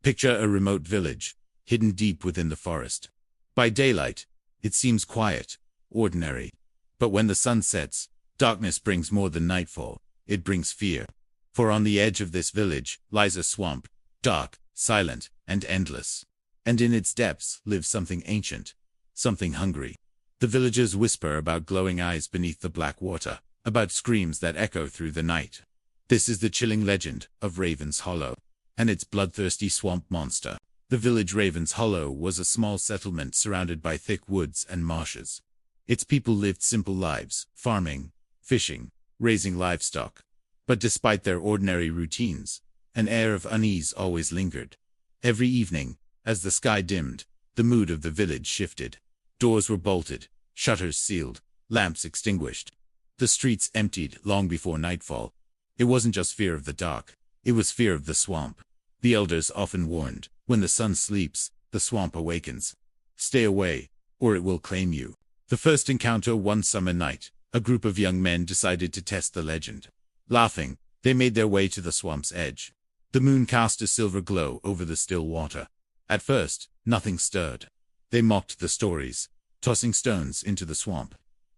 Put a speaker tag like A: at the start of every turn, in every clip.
A: Picture a remote village, hidden deep within the forest. By daylight, it seems quiet, ordinary. But when the sun sets, darkness brings more than nightfall. It brings fear. For on the edge of this village lies a swamp, dark, silent, and endless. And in its depths lives something ancient, something hungry. The villagers whisper about glowing eyes beneath the black water, about screams that echo through the night. This is the chilling legend of Raven's Hollow, and its bloodthirsty swamp monster. The village Raven's Hollow was a small settlement surrounded by thick woods and marshes. Its people lived simple lives, farming, fishing, raising livestock. But despite their ordinary routines, an air of unease always lingered. Every evening, as the sky dimmed, the mood of the village shifted. Doors were bolted, shutters sealed, lamps extinguished. The streets emptied long before nightfall. It wasn't just fear of the dark, it was fear of the swamp. The elders often warned, when the sun sleeps, the swamp awakens. Stay away, or it will claim you. The first encounter one summer night, a group of young men decided to test the legend. Laughing, they made their way to the swamp's edge. The moon cast a silver glow over the still water. At first, nothing stirred. They mocked the stories, tossing stones into the swamp.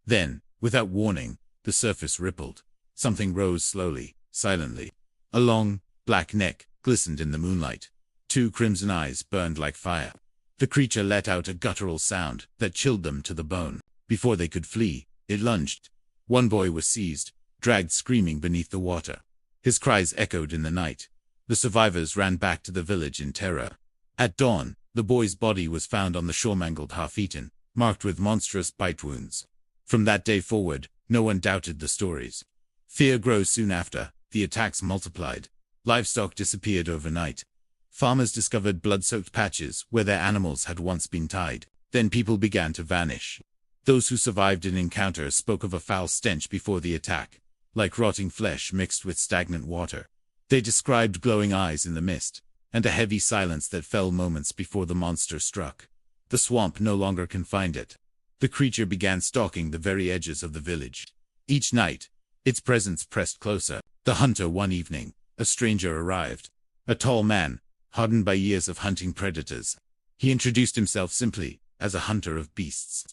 A: Then, without warning, the surface rippled. Something rose slowly, silently. A long, black neck glistened in the moonlight. Two crimson eyes burned like fire. The creature let out a guttural sound that chilled them to the bone. Before they could flee, it lunged. One boy was seized, dragged screaming beneath the water. His cries echoed in the night. The survivors ran back to the village in terror. At dawn, the boy's body was found on the shore, mangled, half-eaten, marked with monstrous bite wounds. From that day forward, no one doubted the stories. Fear grew soon after. The attacks multiplied. Livestock disappeared overnight. Farmers discovered blood-soaked patches where their animals had once been tied. Then people began to vanish. Those who survived an encounter spoke of a foul stench before the attack, like rotting flesh mixed with stagnant water. They described glowing eyes in the mist, and a heavy silence that fell moments before the monster struck. The swamp no longer confined it. The creature began stalking the very edges of the village. Each night, its presence pressed closer. The hunter one evening, a stranger arrived. A tall man, hardened by years of hunting predators. He introduced himself simply as a hunter of beasts.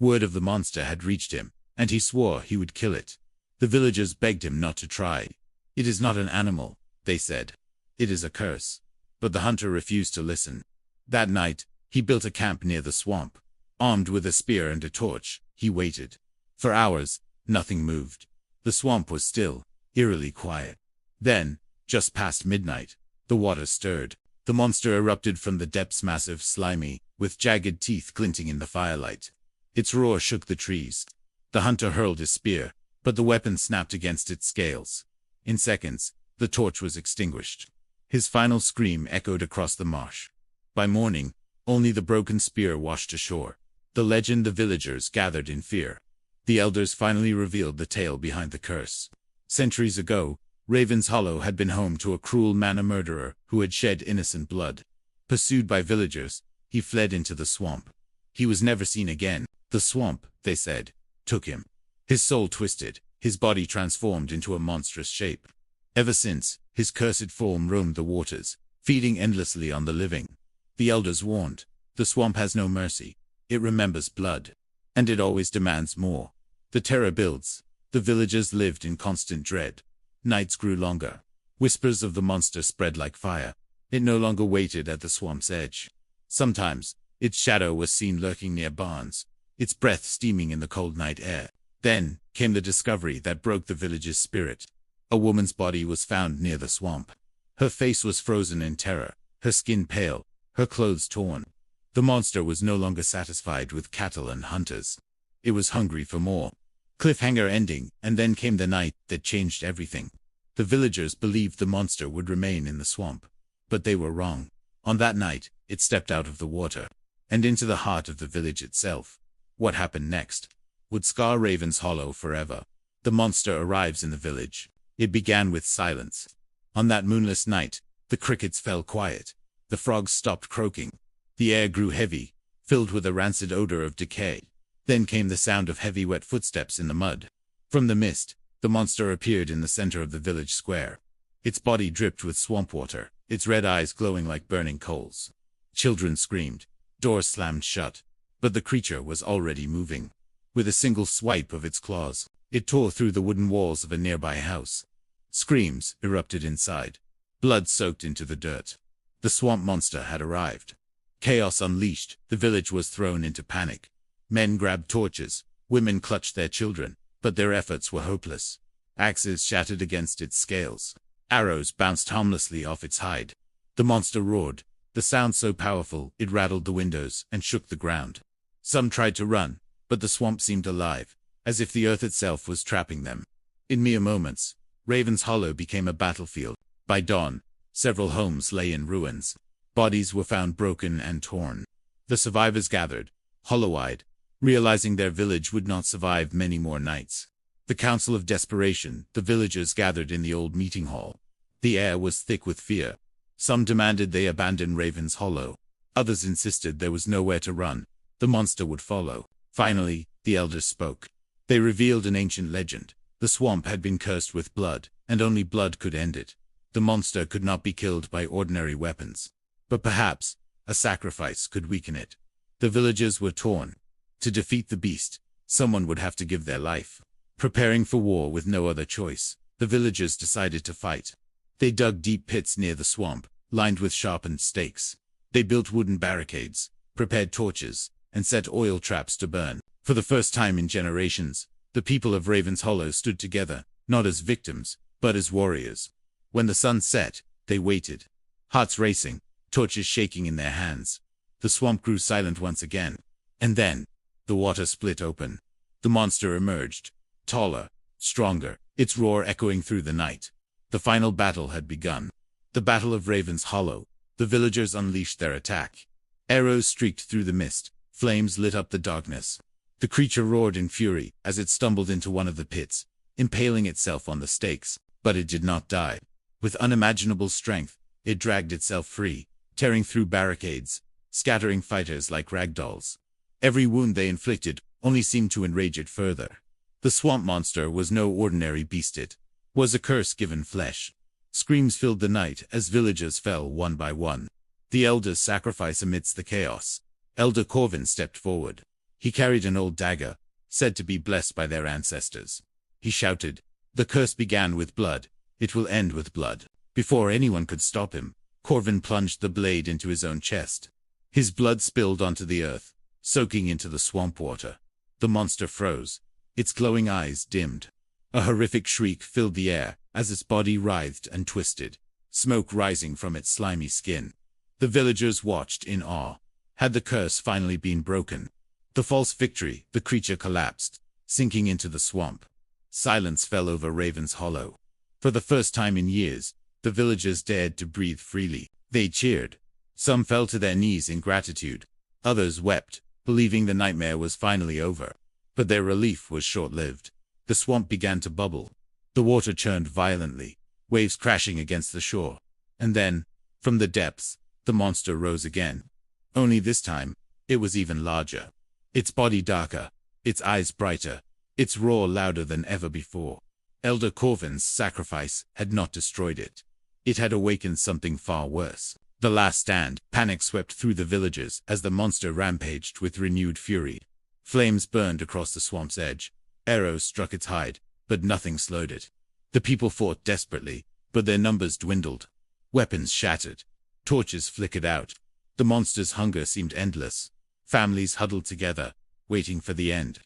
A: Word of the monster had reached him, and he swore he would kill it. The villagers begged him not to try. It is not an animal, they said. It is a curse. But the hunter refused to listen. That night, he built a camp near the swamp. Armed with a spear and a torch, he waited. For hours, nothing moved. The swamp was still, eerily quiet. Then, just past midnight, the water stirred. The monster erupted from the depths, massive, slimy, with jagged teeth glinting in the firelight. Its roar shook the trees. The hunter hurled his spear, but the weapon snapped against its scales. In seconds, the torch was extinguished. His final scream echoed across the marsh. By morning, only the broken spear washed ashore. The legend the villagers gathered in fear. The elders finally revealed the tale behind the curse. Centuries ago, Raven's Hollow had been home to a cruel man, a murderer who had shed innocent blood. Pursued by villagers, he fled into the swamp. He was never seen again. The swamp, they said, took him. His soul twisted, his body transformed into a monstrous shape. Ever since, his cursed form roamed the waters, feeding endlessly on the living. The elders warned, the swamp has no mercy. It remembers blood. And it always demands more. The terror builds. The villagers lived in constant dread. Nights grew longer. Whispers of the monster spread like fire. It no longer waited at the swamp's edge. Sometimes, its shadow was seen lurking near barns, its breath steaming in the cold night air. Then came the discovery that broke the village's spirit. A woman's body was found near the swamp. Her face was frozen in terror, her skin pale, her clothes torn. The monster was no longer satisfied with cattle and hunters. It was hungry for more. Cliffhanger ending, and then came the night that changed everything. The villagers believed the monster would remain in the swamp. But they were wrong. On that night, it stepped out of the water, and into the heart of the village itself. What happened next would scar Raven's Hollow forever. The monster arrives in the village. It began with silence. On that moonless night, the crickets fell quiet. The frogs stopped croaking. The air grew heavy, filled with a rancid odor of decay. Then came the sound of heavy wet footsteps in the mud. From the mist, the monster appeared in the center of the village square. Its body dripped with swamp water, its red eyes glowing like burning coals. Children screamed. Doors slammed shut. But the creature was already moving. With a single swipe of its claws, it tore through the wooden walls of a nearby house. Screams erupted inside. Blood soaked into the dirt. The swamp monster had arrived. Chaos unleashed. The village was thrown into panic. Men grabbed torches. Women clutched their children, but their efforts were hopeless. Axes shattered against its scales. Arrows bounced harmlessly off its hide. The monster roared, the sound so powerful it rattled the windows and shook the ground. Some tried to run, but the swamp seemed alive, as if the earth itself was trapping them. In mere moments, Raven's Hollow became a battlefield. By dawn, several homes lay in ruins. Bodies were found broken and torn. The survivors gathered, hollow-eyed, realizing their village would not survive many more nights. The Council of Desperation, the villagers gathered in the old meeting hall. The air was thick with fear. Some demanded they abandon Raven's Hollow. Others insisted there was nowhere to run. The monster would follow. Finally, the elders spoke. They revealed an ancient legend. The swamp had been cursed with blood, and only blood could end it. The monster could not be killed by ordinary weapons. But perhaps a sacrifice could weaken it. The villagers were torn. To defeat the beast, someone would have to give their life. Preparing for war with no other choice, the villagers decided to fight. They dug deep pits near the swamp, lined with sharpened stakes. They built wooden barricades, prepared torches, and set oil traps to burn. For the first time in generations, the people of Raven's Hollow stood together, not as victims, but as warriors. When the sun set, they waited. Hearts racing, torches shaking in their hands. The swamp grew silent once again. And then, the water split open. The monster emerged, taller, stronger, its roar echoing through the night. The final battle had begun. The Battle of Raven's Hollow. The villagers unleashed their attack. Arrows streaked through the mist. Flames lit up the darkness. The creature roared in fury as it stumbled into one of the pits, impaling itself on the stakes, but it did not die. With unimaginable strength, it dragged itself free, tearing through barricades, scattering fighters like ragdolls. Every wound they inflicted only seemed to enrage it further. The swamp monster was no ordinary beast, it was a curse given flesh. Screams filled the night as villagers fell one by one. The elders sacrificed amidst the chaos. Elder Corvin stepped forward. He carried an old dagger, said to be blessed by their ancestors. He shouted, "The curse began with blood. It will end with blood." Before anyone could stop him, Corvin plunged the blade into his own chest. His blood spilled onto the earth, soaking into the swamp water. The monster froze. Its glowing eyes dimmed. A horrific shriek filled the air as its body writhed and twisted, smoke rising from its slimy skin. The villagers watched in awe. Had the curse finally been broken? The false victory, the creature collapsed, sinking into the swamp. Silence fell over Raven's Hollow. For the first time in years, the villagers dared to breathe freely. They cheered. Some fell to their knees in gratitude. Others wept, believing the nightmare was finally over. But their relief was short-lived. The swamp began to bubble. The water churned violently, waves crashing against the shore. And then, from the depths, the monster rose again. Only this time, it was even larger. Its body darker, its eyes brighter, its roar louder than ever before. Elder Corvin's sacrifice had not destroyed it. It had awakened something far worse. The last stand. Panic swept through the villagers as the monster rampaged with renewed fury. Flames burned across the swamp's edge. Arrows struck its hide, but nothing slowed it. The people fought desperately, but their numbers dwindled. Weapons shattered. Torches flickered out. The monster's hunger seemed endless. Families huddled together, waiting for the end.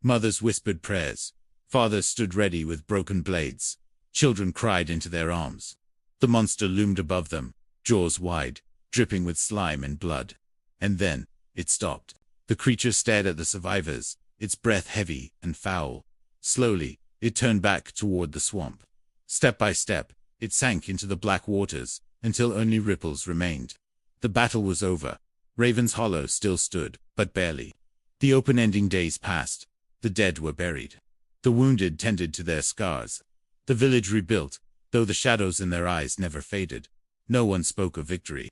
A: Mothers whispered prayers. Fathers stood ready with broken blades. Children cried into their arms. The monster loomed above them, jaws wide, dripping with slime and blood. And then, it stopped. The creature stared at the survivors, its breath heavy and foul. Slowly, it turned back toward the swamp. Step by step, it sank into the black waters, until only ripples remained. The battle was over. Raven's Hollow still stood, but barely. The open-ending days passed. The dead were buried. The wounded tended to their scars. The village rebuilt, though the shadows in their eyes never faded. No one spoke of victory.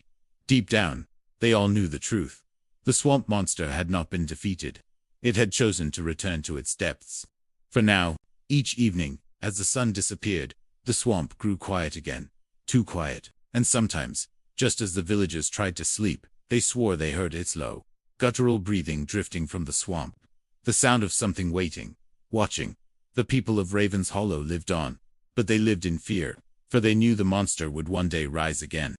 A: Deep down, they all knew the truth. The swamp monster had not been defeated. It had chosen to return to its depths. For now, each evening, as the sun disappeared, the swamp grew quiet again. Too quiet. And sometimes, just as the villagers tried to sleep, they swore they heard its low, guttural breathing drifting from the swamp. The sound of something waiting, watching. The people of Raven's Hollow lived on, but they lived in fear, for they knew the monster would one day rise again.